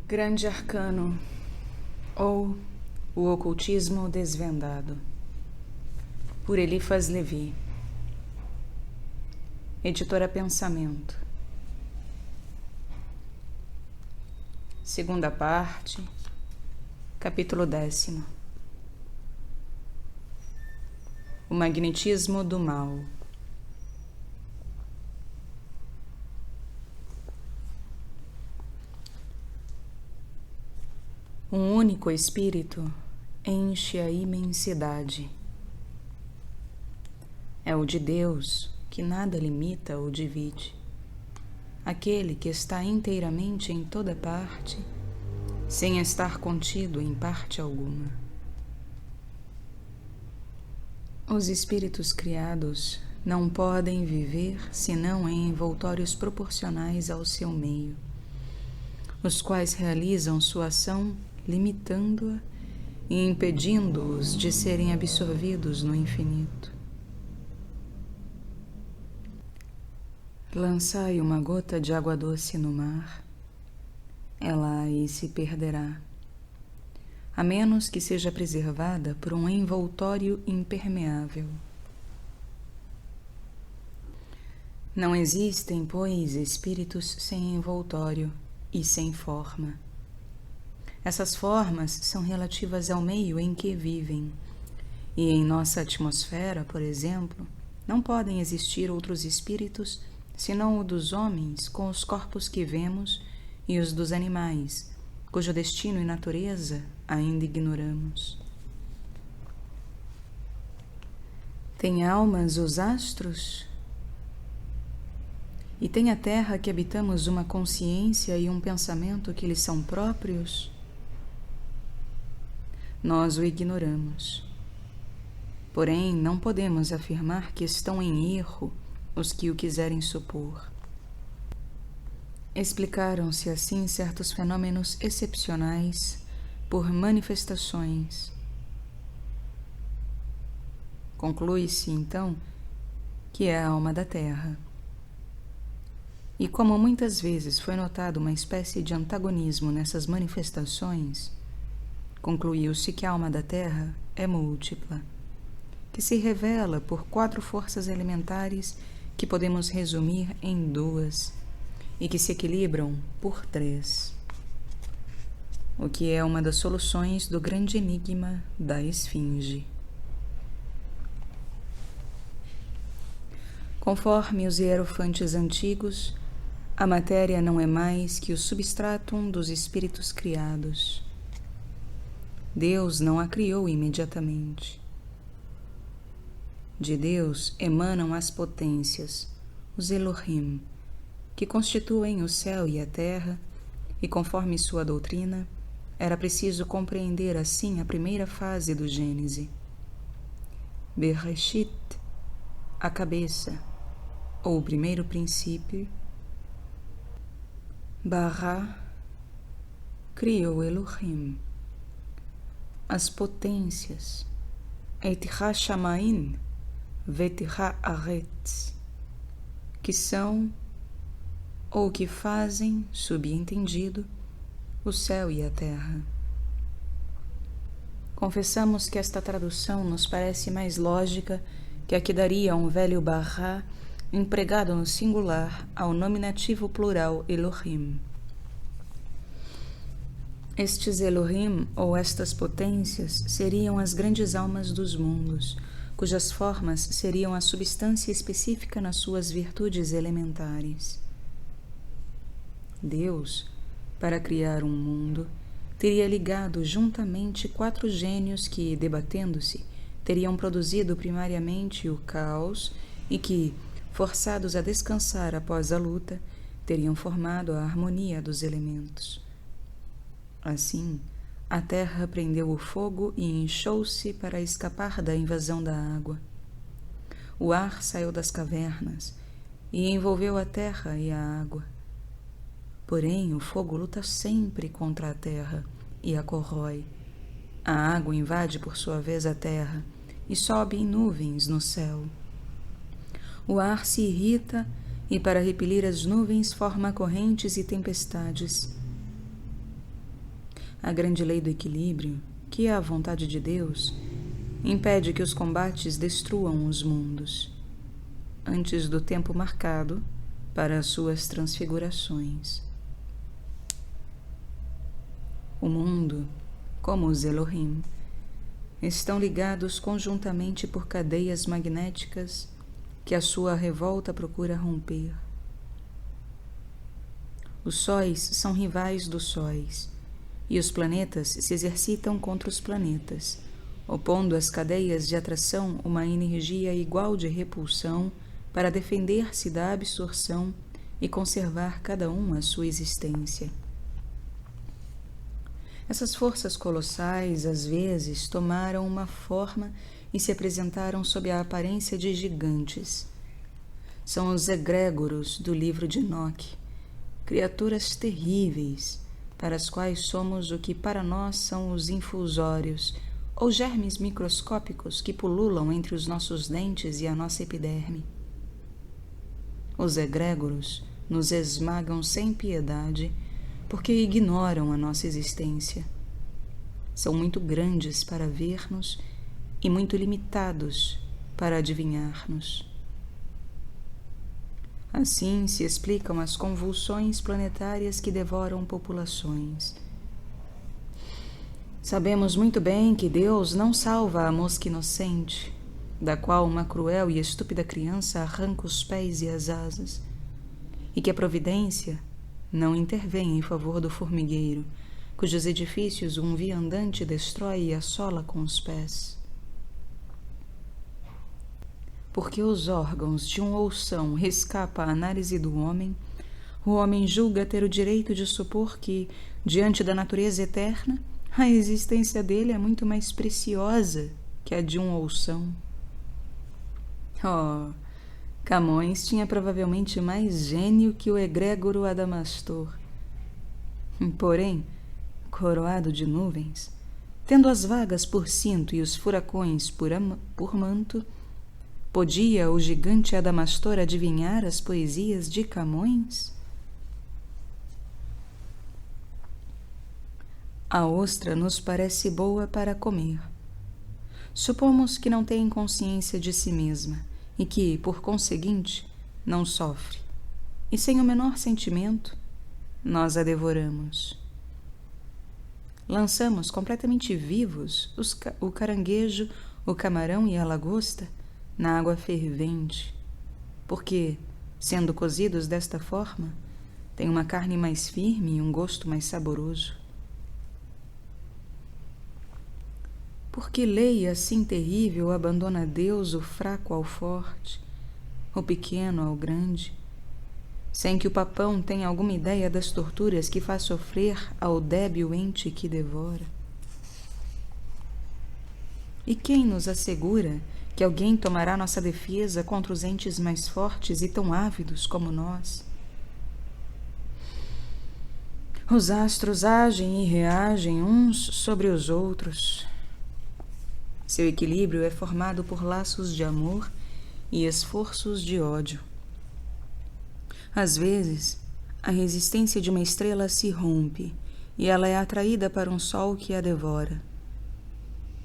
Grande Arcano, ou o Ocultismo Desvendado, por Eliphas Levi, Editora Pensamento. Segunda parte, capítulo 10. O Magnetismo do Mal. Um único espírito enche a imensidade. É o de Deus que nada limita ou divide. Aquele que está inteiramente em toda parte, sem estar contido em parte alguma. Os espíritos criados não podem viver senão em envoltórios proporcionais ao seu meio, os quais realizam sua ação limitando-a e impedindo-os de serem absorvidos no infinito. Lançai uma gota de água doce no mar, ela aí se perderá, a menos que seja preservada por um envoltório impermeável. Não existem, pois, espíritos sem envoltório e sem forma. Essas formas são relativas ao meio em que vivem, e em nossa atmosfera, por exemplo, não podem existir outros espíritos senão o dos homens com os corpos que vemos e os dos animais, cujo destino e natureza ainda ignoramos. Têm almas os astros? E tem a terra que habitamos uma consciência e um pensamento que lhes são próprios? Nós o ignoramos. Porém, não podemos afirmar que estão em erro os que o quiserem supor. Explicaram-se assim certos fenômenos excepcionais por manifestações. Conclui-se, então, que é a alma da Terra. E como muitas vezes foi notado uma espécie de antagonismo nessas manifestações, concluiu-se que a alma da Terra é múltipla, que se revela por 4 forças elementares que podemos resumir em 2 e que se equilibram por 3, o que é uma das soluções do grande enigma da Esfinge. Conforme os hierofantes antigos, a matéria não é mais que o substratum dos espíritos criados. Deus não a criou imediatamente. De Deus emanam as potências, os Elohim, que constituem o céu e a terra, e conforme sua doutrina, era preciso compreender assim a primeira fase do Gênese. Bereshit, a cabeça, ou o primeiro princípio. Bara, criou Elohim. As potências, Et ha-shamaim vet ha-aretz, que são, ou que fazem, subentendido, o céu e a terra. Confessamos que esta tradução nos parece mais lógica que a que daria um velho barra empregado no singular ao nominativo plural Elohim. Estes Elohim, ou estas potências, seriam as grandes almas dos mundos, cujas formas seriam a substância específica nas suas virtudes elementares. Deus, para criar um mundo, teria ligado juntamente 4 gênios que, debatendo-se, teriam produzido primariamente o caos e que, forçados a descansar após a luta, teriam formado a harmonia dos elementos. Assim, a terra prendeu o fogo e inchou-se para escapar da invasão da água. O ar saiu das cavernas e envolveu a terra e a água. Porém, o fogo luta sempre contra a terra e a corrói. A água invade por sua vez a terra e sobe em nuvens no céu. O ar se irrita e, para repelir as nuvens, forma correntes e tempestades. A grande lei do equilíbrio, que é a vontade de Deus, impede que os combates destruam os mundos, antes do tempo marcado para as suas transfigurações. O mundo, como os Elohim, estão ligados conjuntamente por cadeias magnéticas que a sua revolta procura romper. Os sóis são rivais dos sóis, e os planetas se exercitam contra os planetas, opondo às cadeias de atração uma energia igual de repulsão para defender-se da absorção e conservar cada um a sua existência. Essas forças colossais, às vezes, tomaram uma forma e se apresentaram sob a aparência de gigantes. São os egrégoros do livro de Enoque, criaturas terríveis, para as quais somos o que para nós são os infusórios, ou germes microscópicos que pululam entre os nossos dentes e a nossa epiderme. Os egrégoros nos esmagam sem piedade, porque ignoram a nossa existência. São muito grandes para ver-nos e muito limitados para adivinhar-nos. Assim se explicam as convulsões planetárias que devoram populações. Sabemos muito bem que Deus não salva a mosca inocente, da qual uma cruel e estúpida criança arranca os pés e as asas, e que a providência não intervém em favor do formigueiro, cujos edifícios um viandante destrói e assola com os pés. Porque os órgãos de um oução escapam à análise do homem, o homem julga ter o direito de supor que, diante da natureza eterna, a existência dele é muito mais preciosa que a de um oução. Oh, Camões tinha provavelmente mais gênio que o egrégoro Adamastor. Porém, coroado de nuvens, tendo as vagas por cinto e os furacões por manto, podia o gigante Adamastor adivinhar as poesias de Camões? A ostra nos parece boa para comer. Supomos que não tem consciência de si mesma e que, por conseguinte, não sofre, e sem o menor sentimento, nós a devoramos. Lançamos completamente vivos o caranguejo, o camarão e a lagosta na água fervente, porque, sendo cozidos desta forma, têm uma carne mais firme e um gosto mais saboroso. Por que lei assim terrível abandona Deus o fraco ao forte, o pequeno ao grande, sem que o papão tenha alguma ideia das torturas que faz sofrer ao débil ente que devora? E quem nos assegura que alguém tomará nossa defesa contra os entes mais fortes e tão ávidos como nós? Os astros agem e reagem uns sobre os outros. Seu equilíbrio é formado por laços de amor e esforços de ódio. Às vezes, a resistência de uma estrela se rompe e ela é atraída para um sol que a devora.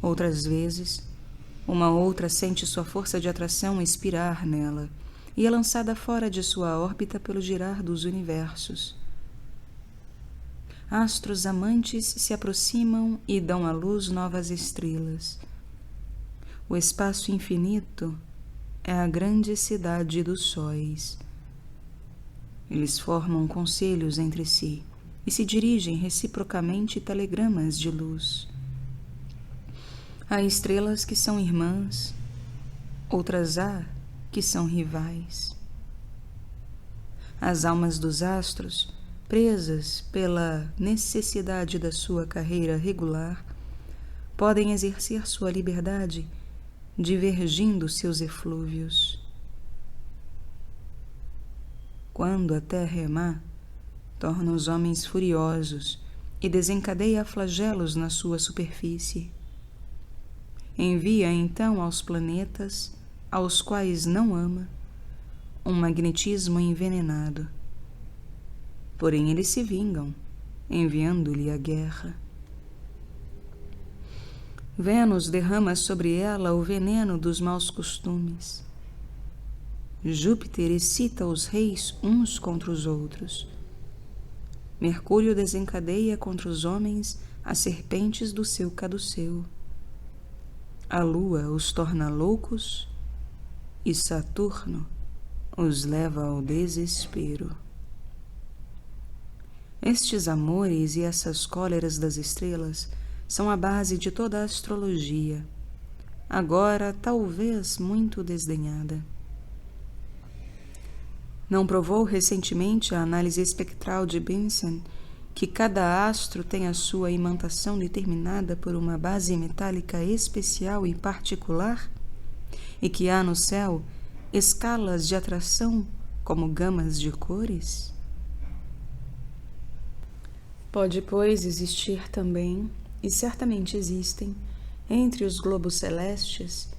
Outras vezes, uma outra sente sua força de atração expirar nela e é lançada fora de sua órbita pelo girar dos universos. Astros amantes se aproximam e dão à luz novas estrelas. O espaço infinito é a grande cidade dos sóis. Eles formam conselhos entre si e se dirigem reciprocamente telegramas de luz. Há estrelas que são irmãs, outras há que são rivais. As almas dos astros, presas pela necessidade da sua carreira regular, podem exercer sua liberdade divergindo seus eflúvios. Quando a terra é má, torna os homens furiosos e desencadeia flagelos na sua superfície. Envia então aos planetas, aos quais não ama, um magnetismo envenenado. Porém eles se vingam, enviando-lhe a guerra. Vênus derrama sobre ela o veneno dos maus costumes. Júpiter excita os reis uns contra os outros. Mercúrio desencadeia contra os homens as serpentes do seu caduceu. A lua os torna loucos e Saturno os leva ao desespero. Estes amores e essas cóleras das estrelas são a base de toda a astrologia, agora talvez muito desdenhada. Não provou recentemente a análise espectral de Bunsen que cada astro tem a sua imantação determinada por uma base metálica especial e particular? E que há no céu escalas de atração como gamas de cores? Pode, pois, existir também, e certamente existem, entre os globos celestes,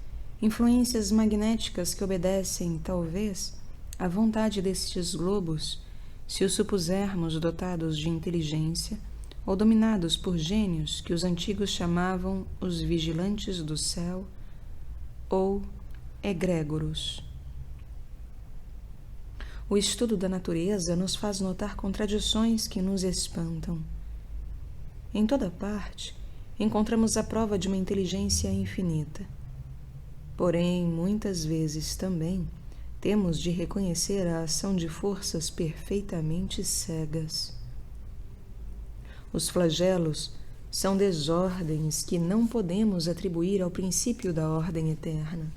influências magnéticas que obedecem, talvez, à vontade destes globos, se os supusermos dotados de inteligência ou dominados por gênios que os antigos chamavam os vigilantes do céu ou egrégoros. O estudo da natureza nos faz notar contradições que nos espantam. Em toda parte, encontramos a prova de uma inteligência infinita. Porém, muitas vezes também, temos de reconhecer a ação de forças perfeitamente cegas. Os flagelos são desordens que não podemos atribuir ao princípio da ordem eterna.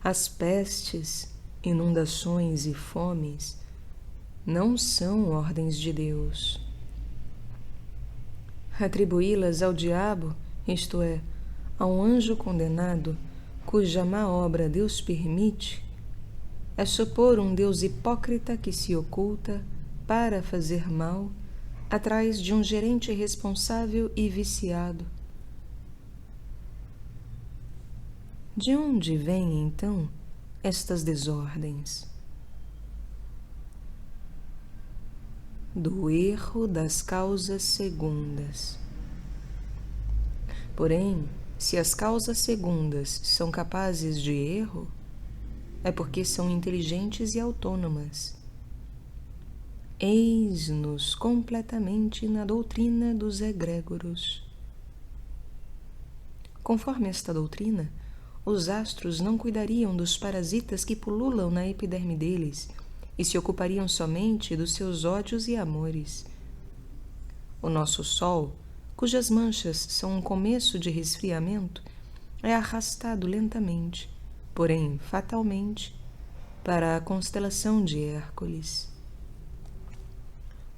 As pestes, inundações e fomes não são ordens de Deus. Atribuí-las ao diabo, isto é, a um anjo condenado, cuja má obra Deus permite, é supor um Deus hipócrita que se oculta para fazer mal atrás de um gerente responsável e viciado. De onde vêm, então, estas desordens? Do erro das causas segundas. Porém, se as causas segundas são capazes de erro, é porque são inteligentes e autônomas. Eis-nos completamente na doutrina dos egrégoros. Conforme esta doutrina, os astros não cuidariam dos parasitas que pululam na epiderme deles e se ocupariam somente dos seus ódios e amores. O nosso Sol, cujas manchas são um começo de resfriamento, é arrastado lentamente, porém fatalmente, para a constelação de Hércules.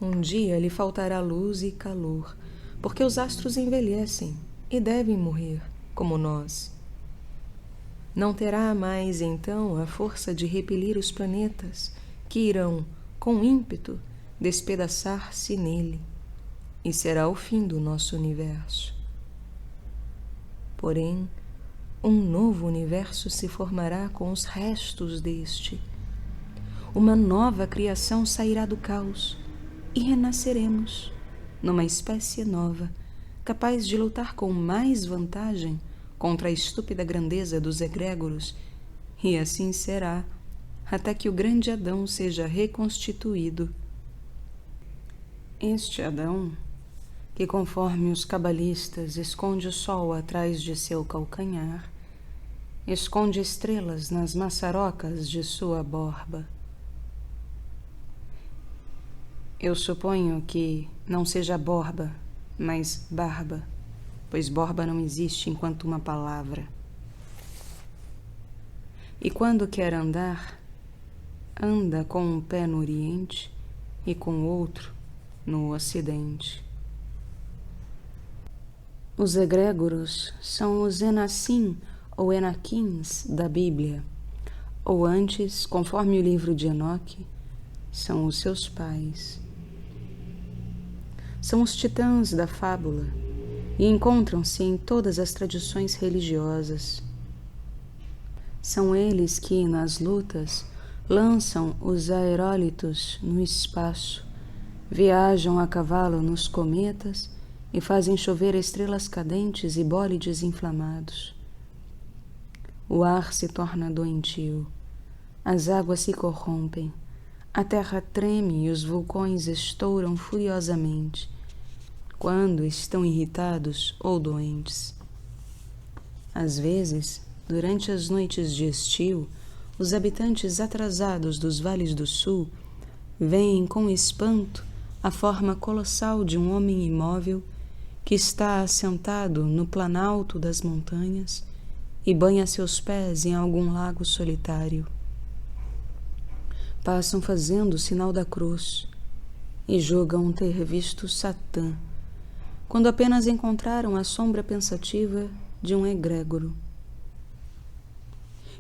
Um dia lhe faltará luz e calor, porque os astros envelhecem e devem morrer, como nós. Não terá mais, então, a força de repelir os planetas, que irão, com ímpeto, despedaçar-se nele, e será o fim do nosso universo. Porém, um novo universo se formará com os restos deste. Uma nova criação sairá do caos e renasceremos numa espécie nova, capaz de lutar com mais vantagem contra a estúpida grandeza dos egrégoros, e assim será, até que o grande Adão seja reconstituído. Este Adão, que conforme os cabalistas esconde o sol atrás de seu calcanhar, esconde estrelas nas maçarocas de sua borba. Eu suponho que não seja borba, mas barba, pois borba não existe enquanto uma palavra. E quando quer andar, anda com um pé no Oriente e com o outro no Ocidente. Os egrégoros são os Enassim ou Enaquins da Bíblia, ou antes, conforme o livro de Enoque, são os seus pais. São os titãs da fábula e encontram-se em todas as tradições religiosas. São eles que, nas lutas, lançam os aerólitos no espaço, viajam a cavalo nos cometas e fazem chover estrelas cadentes e bólides inflamados. O ar se torna doentio, as águas se corrompem, a terra treme e os vulcões estouram furiosamente, quando estão irritados ou doentes. Às vezes, durante as noites de estio, os habitantes atrasados dos vales do sul veem com espanto a forma colossal de um homem imóvel que está assentado no planalto das montanhas e banha seus pés em algum lago solitário. Passam fazendo o sinal da cruz e julgam ter visto Satã, quando apenas encontraram a sombra pensativa de um egrégoro.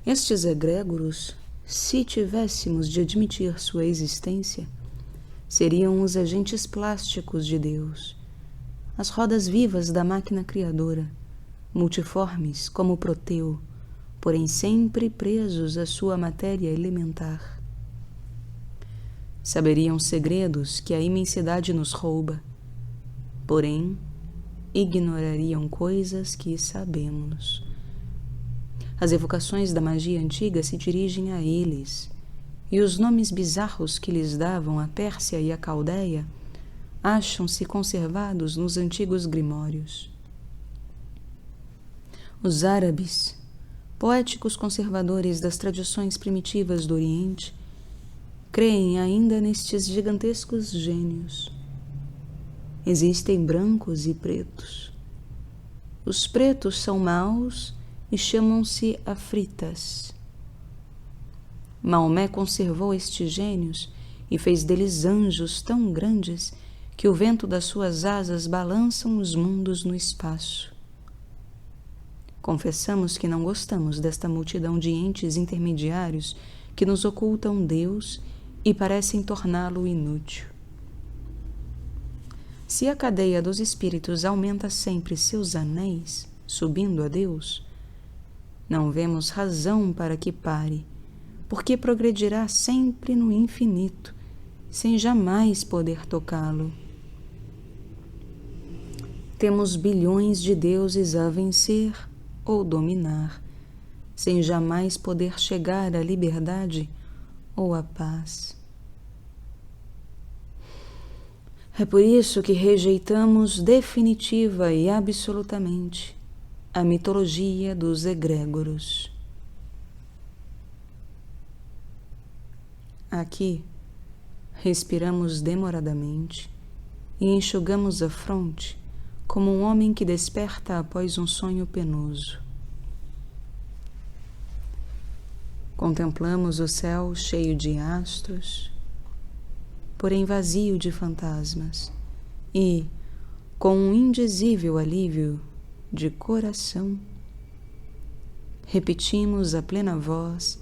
Estes egrégoros, se tivéssemos de admitir sua existência, seriam os agentes plásticos de Deus, as rodas vivas da máquina criadora, multiformes como Proteu, porém sempre presos à sua matéria elementar. Saberiam segredos que a imensidade nos rouba, porém ignorariam coisas que sabemos. As evocações da magia antiga se dirigem a eles, e os nomes bizarros que lhes davam a Pérsia e a Caldeia acham-se conservados nos antigos grimórios. Os árabes, poéticos conservadores das tradições primitivas do Oriente, creem ainda nestes gigantescos gênios. Existem brancos e pretos. Os pretos são maus e chamam-se afritas. Maomé conservou estes gênios e fez deles anjos tão grandes que o vento das suas asas balançam os mundos no espaço. Confessamos que não gostamos desta multidão de entes intermediários que nos ocultam Deus e parecem torná-lo inútil. Se a cadeia dos espíritos aumenta sempre seus anéis, subindo a Deus, não vemos razão para que pare, porque progredirá sempre no infinito, sem jamais poder tocá-lo. Temos bilhões de deuses a vencer ou dominar, sem jamais poder chegar à liberdade ou à paz. É por isso que rejeitamos definitiva e absolutamente a mitologia dos egrégoros. Aqui, respiramos demoradamente e enxugamos a fronte como um homem que desperta após um sonho penoso. Contemplamos o céu cheio de astros, porém vazio de fantasmas, e, com um indizível alívio de coração, repetimos a plena voz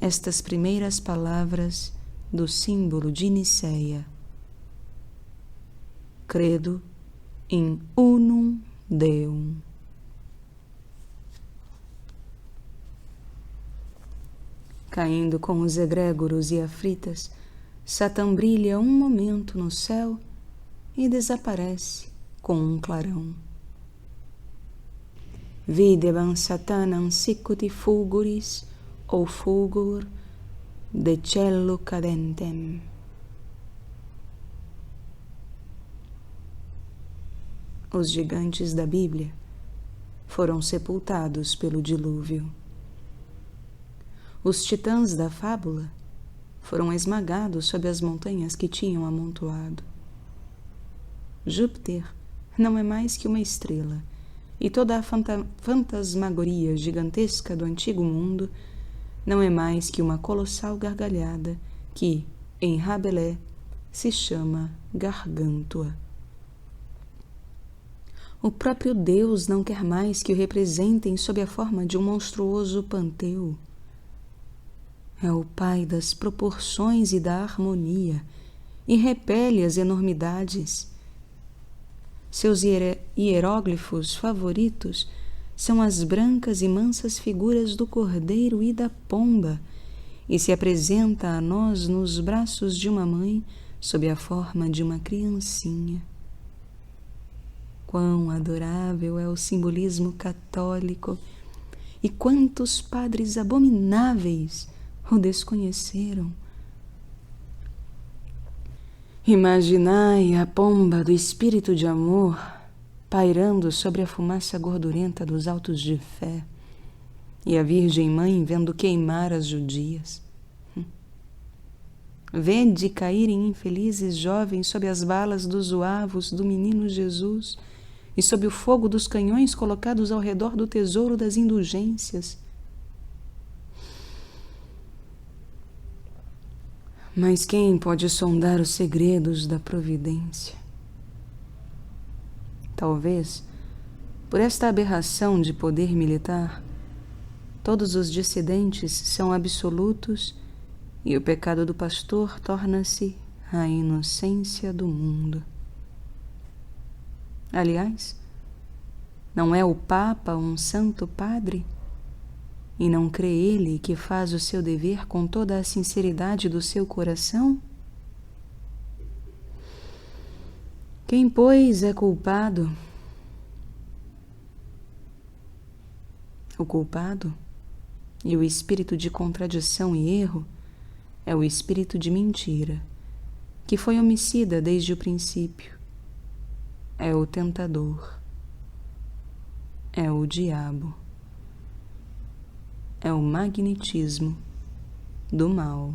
estas primeiras palavras do símbolo de Nicéia. Credo in unum Deum. Caindo com os egrégoros e aflitas, Satã brilha um momento no céu e desaparece com um clarão. Videban Satanam sicuti fulguris ou fulgur de cello cadentem. Os gigantes da Bíblia foram sepultados pelo dilúvio. Os titãs da fábula foram esmagados sob as montanhas que tinham amontoado. Júpiter não é mais que uma estrela, e toda a fantasmagoria gigantesca do antigo mundo não é mais que uma colossal gargalhada que, em Rabelais, se chama Gargântua. O próprio Deus não quer mais que o representem sob a forma de um monstruoso panteu. É o Pai das proporções e da harmonia, e repele as enormidades. Seus hieróglifos favoritos são as brancas e mansas figuras do cordeiro e da pomba, e se apresenta a nós nos braços de uma mãe sob a forma de uma criancinha. Quão adorável é o simbolismo católico, e quantos padres abomináveis o desconheceram. Imaginai a pomba do espírito de amor pairando sobre a fumaça gordurenta dos autos de fé, e a Virgem Mãe vendo queimar as judias. Vede caírem infelizes jovens sob as balas dos uavos do menino Jesus e sob o fogo dos canhões colocados ao redor do tesouro das indulgências. Mas quem pode sondar os segredos da providência? Talvez, por esta aberração de poder militar, todos os dissidentes são absolutos e o pecado do pastor torna-se a inocência do mundo. Aliás, não é o Papa um santo padre? E não crê ele que faz o seu dever com toda a sinceridade do seu coração? Quem, pois, é culpado? O culpado e o espírito de contradição e erro é o espírito de mentira, que foi homicida desde o princípio. É o tentador. É o diabo. É o magnetismo do mal.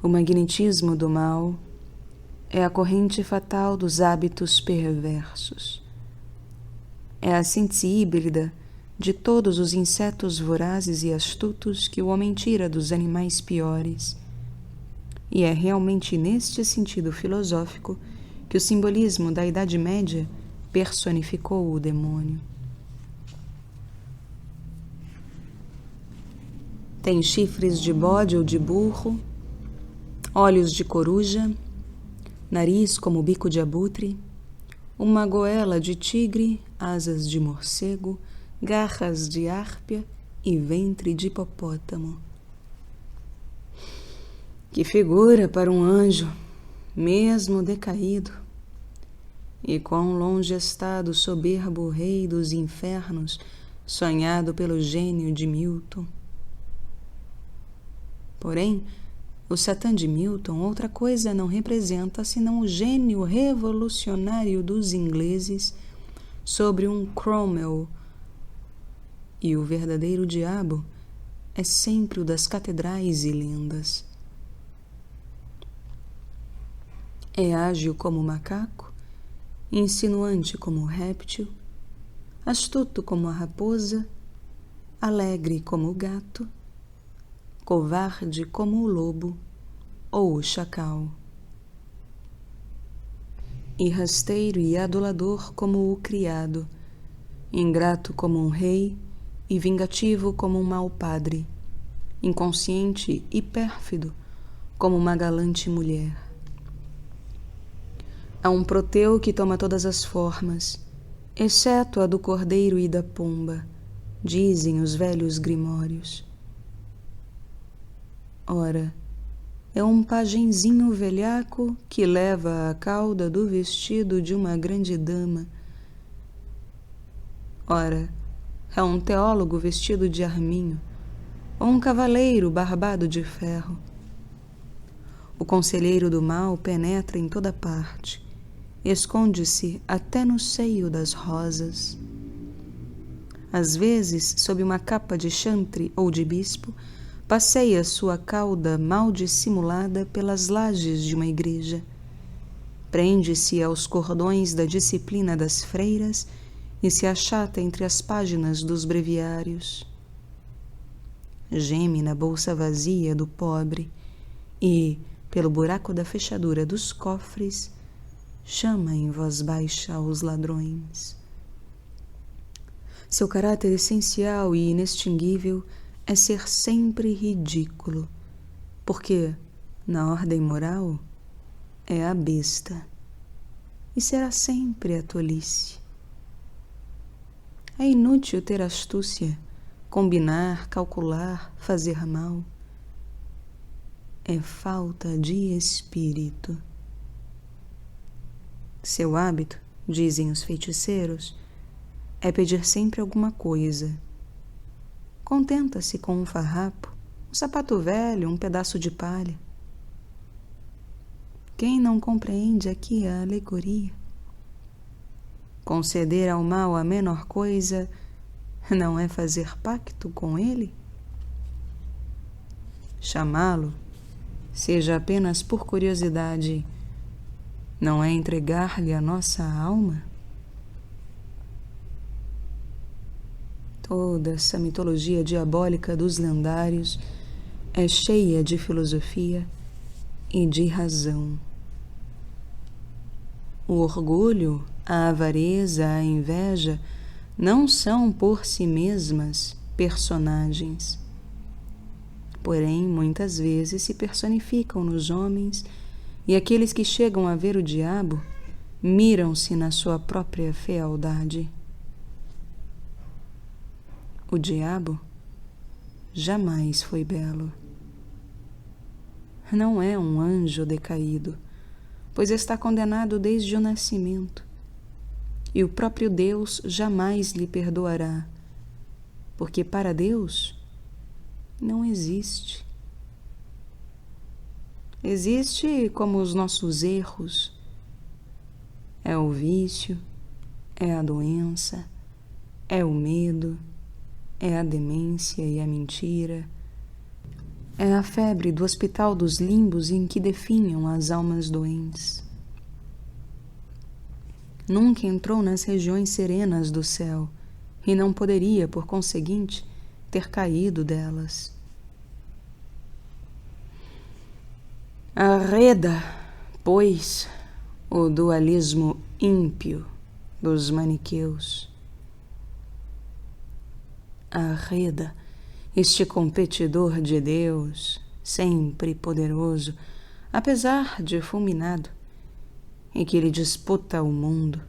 O magnetismo do mal é a corrente fatal dos hábitos perversos. É a síntese híbrida de todos os insetos vorazes e astutos que o homem tira dos animais piores. E é realmente neste sentido filosófico que o simbolismo da Idade Média personificou o demônio. Tem chifres de bode ou de burro, olhos de coruja, nariz como bico de abutre, uma goela de tigre, asas de morcego, garras de árpia e ventre de hipopótamo. Que figura para um anjo, mesmo decaído! E quão longe está do soberbo rei dos infernos, sonhado pelo gênio de Milton. Porém, o Satã de Milton outra coisa não representa senão o gênio revolucionário dos ingleses sobre um Cromwell, e o verdadeiro diabo é sempre o das catedrais e lendas. É ágil como o macaco, insinuante como o réptil, astuto como a raposa, alegre como o gato, covarde como o lobo ou o chacal. E rasteiro e adulador como o criado, ingrato como um rei e vingativo como um mau padre, inconsciente e pérfido como uma galante mulher. Há um Proteu que toma todas as formas, exceto a do cordeiro e da pomba, dizem os velhos grimórios. Ora, é um pajenzinho velhaco que leva a cauda do vestido de uma grande dama. Ora, é um teólogo vestido de arminho, ou um cavaleiro barbado de ferro. O conselheiro do mal penetra em toda parte, esconde-se até no seio das rosas. Às vezes, sob uma capa de chantre ou de bispo, passeia sua cauda mal dissimulada pelas lajes de uma igreja. Prende-se aos cordões da disciplina das freiras e se achata entre as páginas dos breviários. Geme na bolsa vazia do pobre e, pelo buraco da fechadura dos cofres, chama em voz baixa aos ladrões. Seu caráter essencial e inextinguível é ser sempre ridículo, porque, na ordem moral, é a besta, e será sempre a tolice. É inútil ter astúcia, combinar, calcular, fazer mal. É falta de espírito. Seu hábito, dizem os feiticeiros, é pedir sempre alguma coisa. Contenta-se com um farrapo, um sapato velho, um pedaço de palha. Quem não compreende aqui a alegoria? Conceder ao mal a menor coisa não é fazer pacto com ele? Chamá-lo, seja apenas por curiosidade, não é entregar-lhe a nossa alma? Toda essa mitologia diabólica dos lendários é cheia de filosofia e de razão. O orgulho, a avareza, a inveja não são por si mesmas personagens. Porém, muitas vezes se personificam nos homens e aqueles que chegam a ver o diabo miram-se na sua própria fealdade. O diabo jamais foi belo. Não é um anjo decaído, pois está condenado desde o nascimento, e o próprio Deus jamais lhe perdoará, porque para Deus não existe. Existe como os nossos erros. É o vício, é a doença, é o medo, é a demência e a mentira, é a febre do hospital dos limbos em que definham as almas doentes. Nunca entrou nas regiões serenas do céu e não poderia, por conseguinte, ter caído delas. Arreda, pois, o dualismo ímpio dos maniqueus. Arreda este competidor de Deus, sempre poderoso, apesar de fulminado, e que ele disputa o mundo.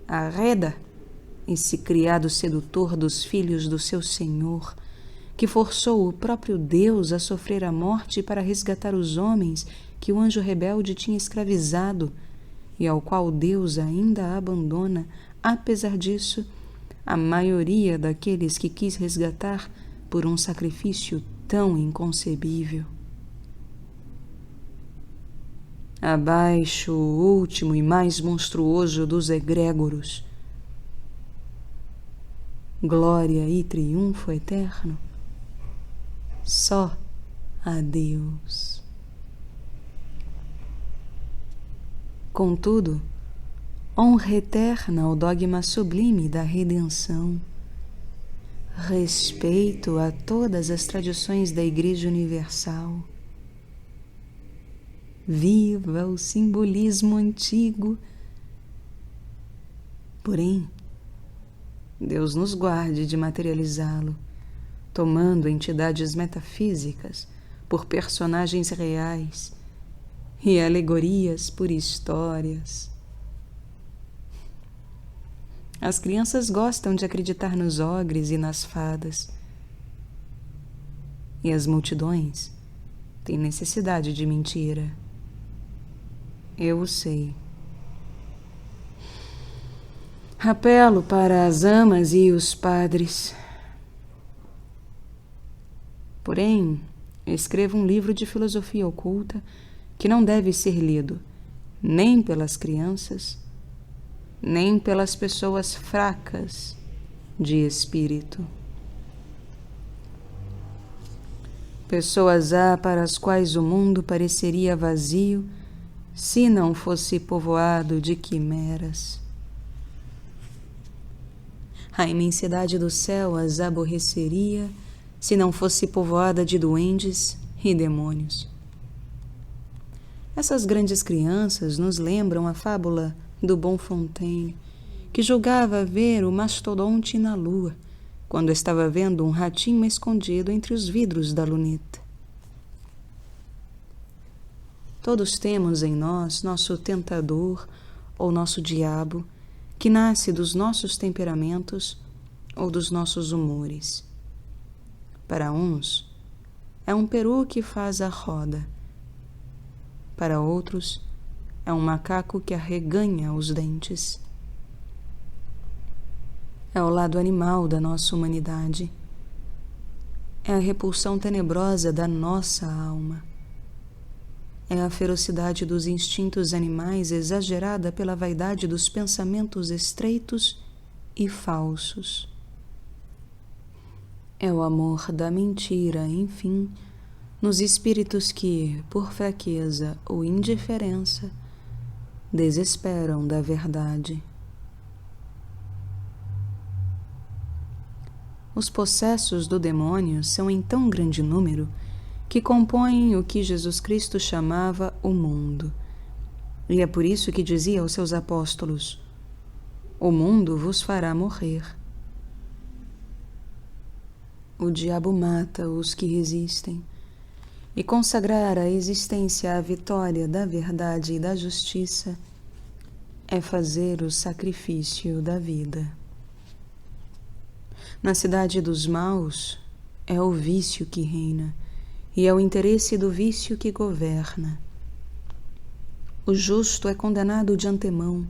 Arreda esse criado sedutor dos filhos do seu Senhor, que forçou o próprio Deus a sofrer a morte para resgatar os homens que o anjo rebelde tinha escravizado e ao qual Deus ainda abandona, apesar disso, a maioria daqueles que quis resgatar por um sacrifício tão inconcebível. Abaixo o último e mais monstruoso dos egrégoros. Glória e triunfo eterno só a Deus. Contudo, honra eterna ao dogma sublime da redenção, respeito a todas as tradições da Igreja Universal. Viva o simbolismo antigo! Porém, Deus nos guarde de materializá-lo, tomando entidades metafísicas por personagens reais e alegorias por histórias. As crianças gostam de acreditar nos ogres e nas fadas. E as multidões têm necessidade de mentira. Eu o sei. Apelo para as amas e os padres. Porém, escrevo um livro de filosofia oculta que não deve ser lido nem pelas crianças, nem pelas pessoas fracas de espírito. Pessoas há para as quais o mundo pareceria vazio se não fosse povoado de quimeras. A imensidade do céu as aborreceria se não fosse povoada de duendes e demônios. Essas grandes crianças nos lembram a fábula do Bonfontaine, que julgava ver o mastodonte na lua, quando estava vendo um ratinho escondido entre os vidros da luneta. Todos temos em nós nosso tentador ou nosso diabo, que nasce dos nossos temperamentos ou dos nossos humores. Para uns, é um peru que faz a roda. Para outros, é um macaco que arreganha os dentes. É o lado animal da nossa humanidade. É a repulsão tenebrosa da nossa alma. É a ferocidade dos instintos animais exagerada pela vaidade dos pensamentos estreitos e falsos. É o amor da mentira, enfim, nos espíritos que, por fraqueza ou indiferença, desesperam da verdade. Os possessos do demônio são em tão grande número que compõem o que Jesus Cristo chamava o mundo. E é por isso que dizia aos seus apóstolos: o mundo vos fará morrer. O diabo mata os que resistem, e consagrar a existência à vitória da verdade e da justiça é fazer o sacrifício da vida. Na cidade dos maus é o vício que reina, e é o interesse do vício que governa. O justo é condenado de antemão,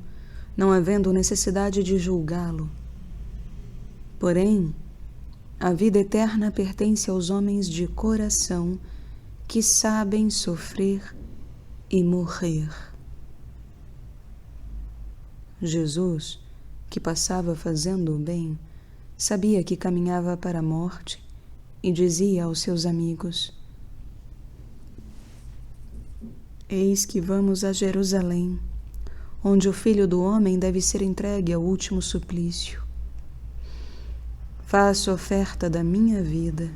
não havendo necessidade de julgá-lo. Porém, a vida eterna pertence aos homens de coração que sabem sofrer e morrer. Jesus, que passava fazendo o bem, sabia que caminhava para a morte e dizia aos seus amigos: eis que vamos a Jerusalém, onde o Filho do Homem deve ser entregue ao último suplício. Faço oferta da minha vida.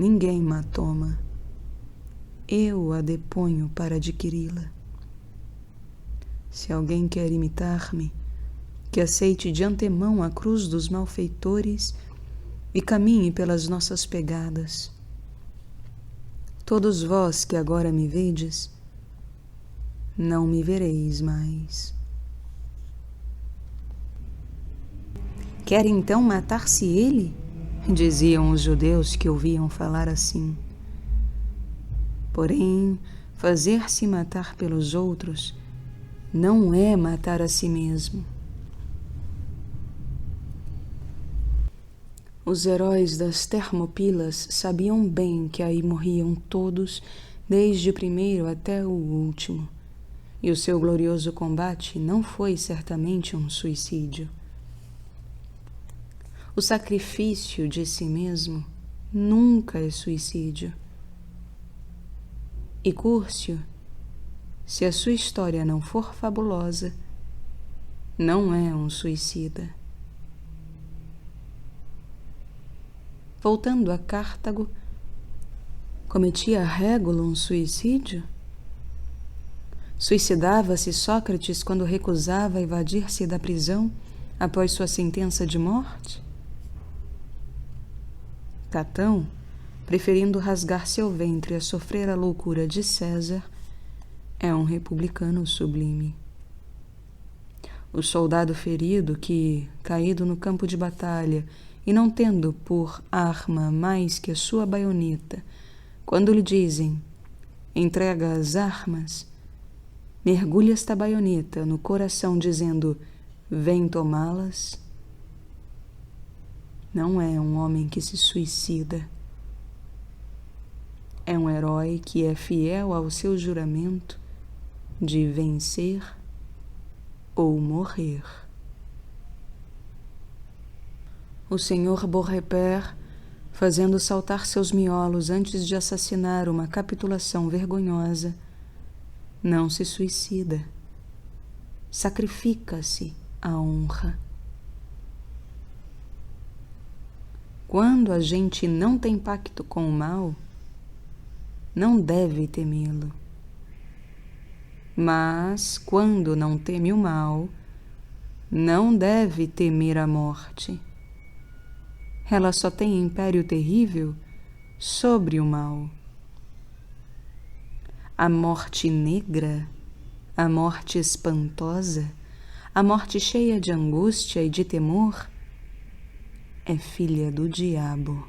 Ninguém ma toma. Eu a deponho para adquiri-la. Se alguém quer imitar-me, que aceite de antemão a cruz dos malfeitores e caminhe pelas nossas pegadas. Todos vós que agora me vedes, não me vereis mais. Quer então matar-se ele? Diziam os judeus que ouviam falar assim. Porém, fazer-se matar pelos outros não é matar a si mesmo. Os heróis das Termopilas sabiam bem que aí morriam todos, desde o primeiro até o último, e o seu glorioso combate não foi certamente um suicídio. O sacrifício de si mesmo nunca é suicídio. E Curcio, se a sua história não for fabulosa, não é um suicida. Voltando a Cartago, cometia Régulo um suicídio? Suicidava-se Sócrates quando recusava evadir-se da prisão após sua sentença de morte? Catão, preferindo rasgar seu ventre a sofrer a loucura de César, é um republicano sublime. O soldado ferido que, caído no campo de batalha e não tendo por arma mais que a sua baioneta, quando lhe dizem, entrega as armas, mergulha esta baioneta no coração dizendo, vem tomá-las, não é um homem que se suicida. É um herói que é fiel ao seu juramento de vencer ou morrer. O senhor Beaurepaire, fazendo saltar seus miolos antes de assassinar uma capitulação vergonhosa, não se suicida. Sacrifica-se à honra. Quando a gente não tem pacto com o mal, não deve temê-lo. Mas, quando não teme o mal, não deve temer a morte. Ela só tem império terrível sobre o mal. A morte negra, a morte espantosa, a morte cheia de angústia e de temor, é filha do diabo.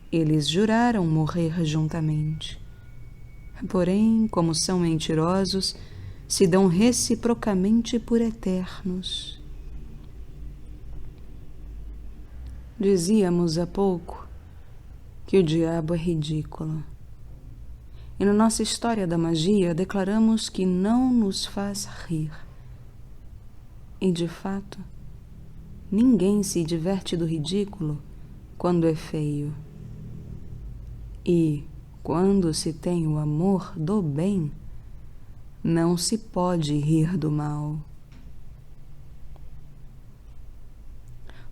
Eles juraram morrer juntamente. Porém, como são mentirosos, se dão reciprocamente por eternos. Dizíamos há pouco que o diabo é ridículo. E na nossa história da magia declaramos que não nos faz rir. E, de fato, ninguém se diverte do ridículo quando é feio. E, quando se tem o amor do bem, não se pode rir do mal.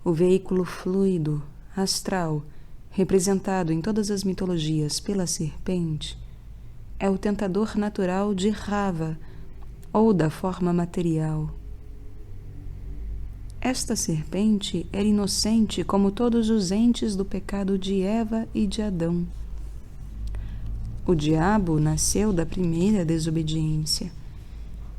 O veículo fluido, astral, representado em todas as mitologias pela serpente, é o tentador natural de Rava, ou da forma material. Esta serpente era inocente como todos os entes do pecado de Eva e de Adão. O diabo nasceu da primeira desobediência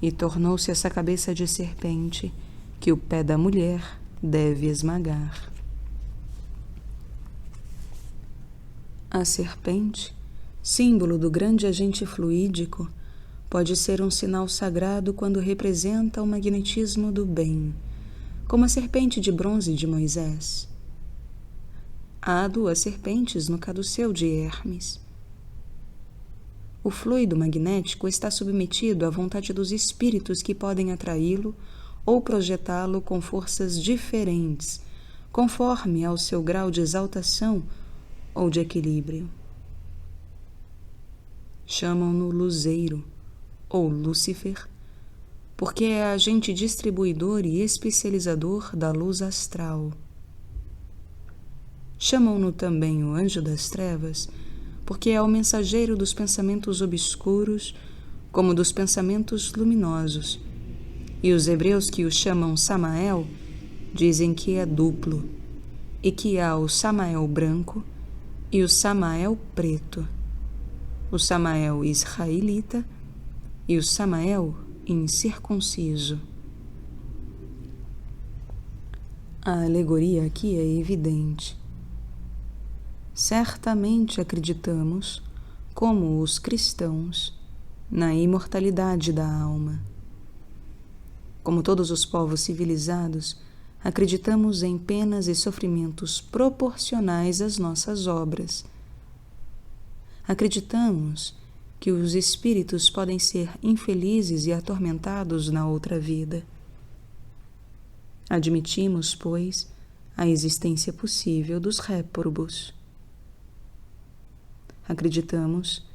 e tornou-se essa cabeça de serpente que o pé da mulher deve esmagar. A serpente, símbolo do grande agente fluídico, pode ser um sinal sagrado quando representa o magnetismo do bem, como a serpente de bronze de Moisés. Há 2 serpentes no caduceu de Hermes. O fluido magnético está submetido à vontade dos espíritos que podem atraí-lo ou projetá-lo com forças diferentes, conforme ao seu grau de exaltação ou de equilíbrio. Chamam-no luzeiro, ou Lúcifer, porque é agente distribuidor e especializador da luz astral. Chamam-no também o anjo das trevas, porque é o mensageiro dos pensamentos obscuros, como dos pensamentos luminosos, e os hebreus que o chamam Samael dizem que é duplo, e que há o Samael branco e o Samael preto, o Samael israelita e o Samael incircunciso. A alegoria aqui é evidente. Certamente acreditamos, como os cristãos, na imortalidade da alma. Como todos os povos civilizados, acreditamos em penas e sofrimentos proporcionais às nossas obras. Acreditamos que os espíritos podem ser infelizes e atormentados na outra vida. Admitimos, pois, a existência possível dos réprobos. Acreditamos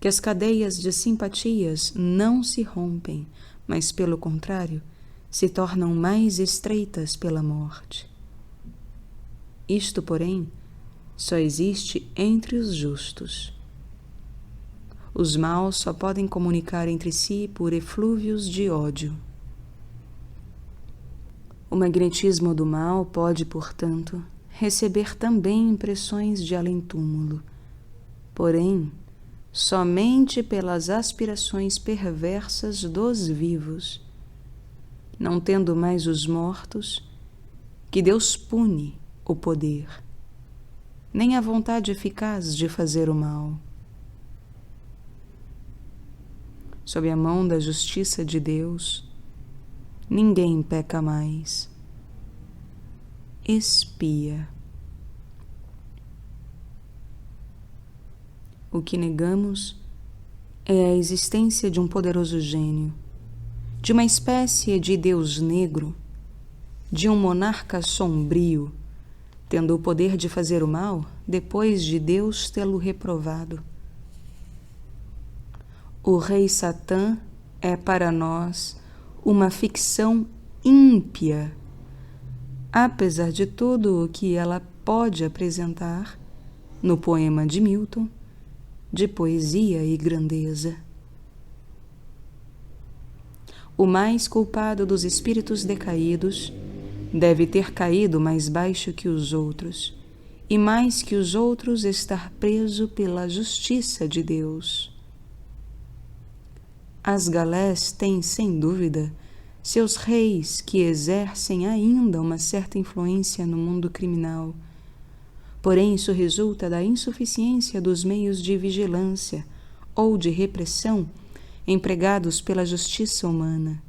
que as cadeias de simpatias não se rompem, mas, pelo contrário, se tornam mais estreitas pela morte. Isto, porém, só existe entre os justos. Os maus só podem comunicar entre si por eflúvios de ódio. O magnetismo do mal pode, portanto, receber também impressões de além-túmulo, porém, somente pelas aspirações perversas dos vivos. Não tendo mais os mortos, que Deus pune o poder, nem a vontade eficaz de fazer o mal. Sob a mão da justiça de Deus, ninguém peca mais. Expia. O que negamos é a existência de um poderoso gênio, de uma espécie de Deus negro, de um monarca sombrio, tendo o poder de fazer o mal depois de Deus tê-lo reprovado. O rei Satã é para nós uma ficção ímpia, apesar de tudo o que ela pode apresentar, no poema de Milton, de poesia e grandeza. O mais culpado dos espíritos decaídos deve ter caído mais baixo que os outros, e mais que os outros estar preso pela justiça de Deus. As galés têm, sem dúvida, seus reis que exercem ainda uma certa influência no mundo criminal. Porém, isso resulta da insuficiência dos meios de vigilância ou de repressão empregados pela justiça humana.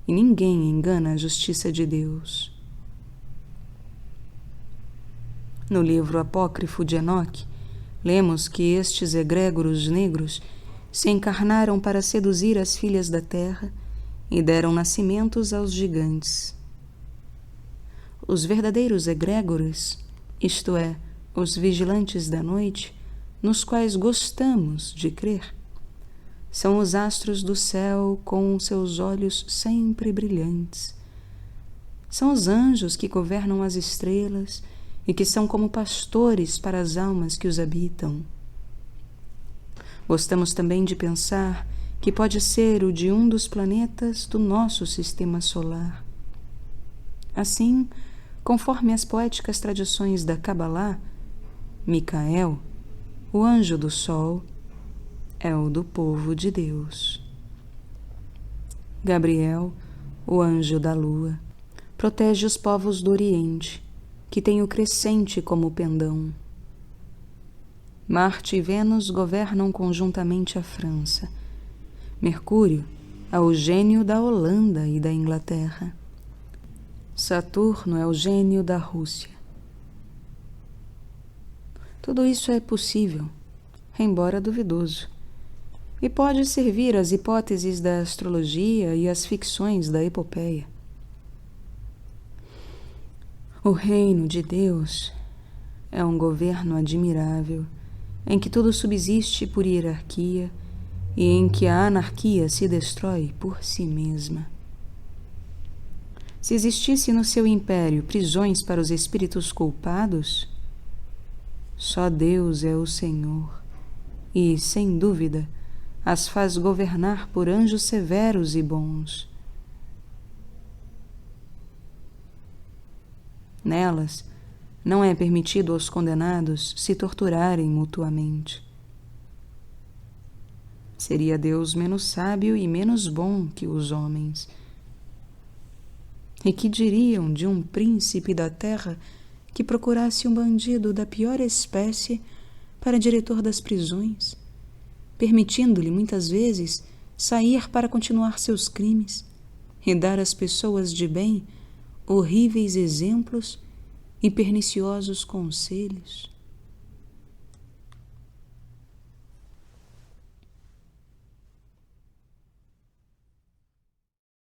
E ninguém engana a justiça de Deus. No livro apócrifo de Enoque, lemos que estes egrégoros negros se encarnaram para seduzir as filhas da terra e deram nascimentos aos gigantes. Os verdadeiros egrégores, isto é, os vigilantes da noite, nos quais gostamos de crer, são os astros do céu com seus olhos sempre brilhantes. São os anjos que governam as estrelas e que são como pastores para as almas que os habitam. Gostamos também de pensar que pode ser o de um dos planetas do nosso sistema solar. Assim, conforme as poéticas tradições da Cabalá, Micael, o anjo do sol, é o do povo de Deus. Gabriel, o anjo da lua, protege os povos do Oriente, que têm o crescente como pendão. Marte e Vênus governam conjuntamente a França. Mercúrio é o gênio da Holanda e da Inglaterra. Saturno é o gênio da Rússia. Tudo isso é possível, embora duvidoso, e pode servir às hipóteses da astrologia e às ficções da epopeia. O reino de Deus é um governo admirável, em que tudo subsiste por hierarquia e em que a anarquia se destrói por si mesma. Se existisse no seu império prisões para os espíritos culpados, só Deus é o Senhor e, sem dúvida, as faz governar por anjos severos e bons. Nelas, não é permitido aos condenados se torturarem mutuamente. Seria Deus menos sábio e menos bom que os homens. E que diriam de um príncipe da terra que procurasse um bandido da pior espécie para diretor das prisões, permitindo-lhe muitas vezes sair para continuar seus crimes e dar às pessoas de bem horríveis exemplos e perniciosos conselhos?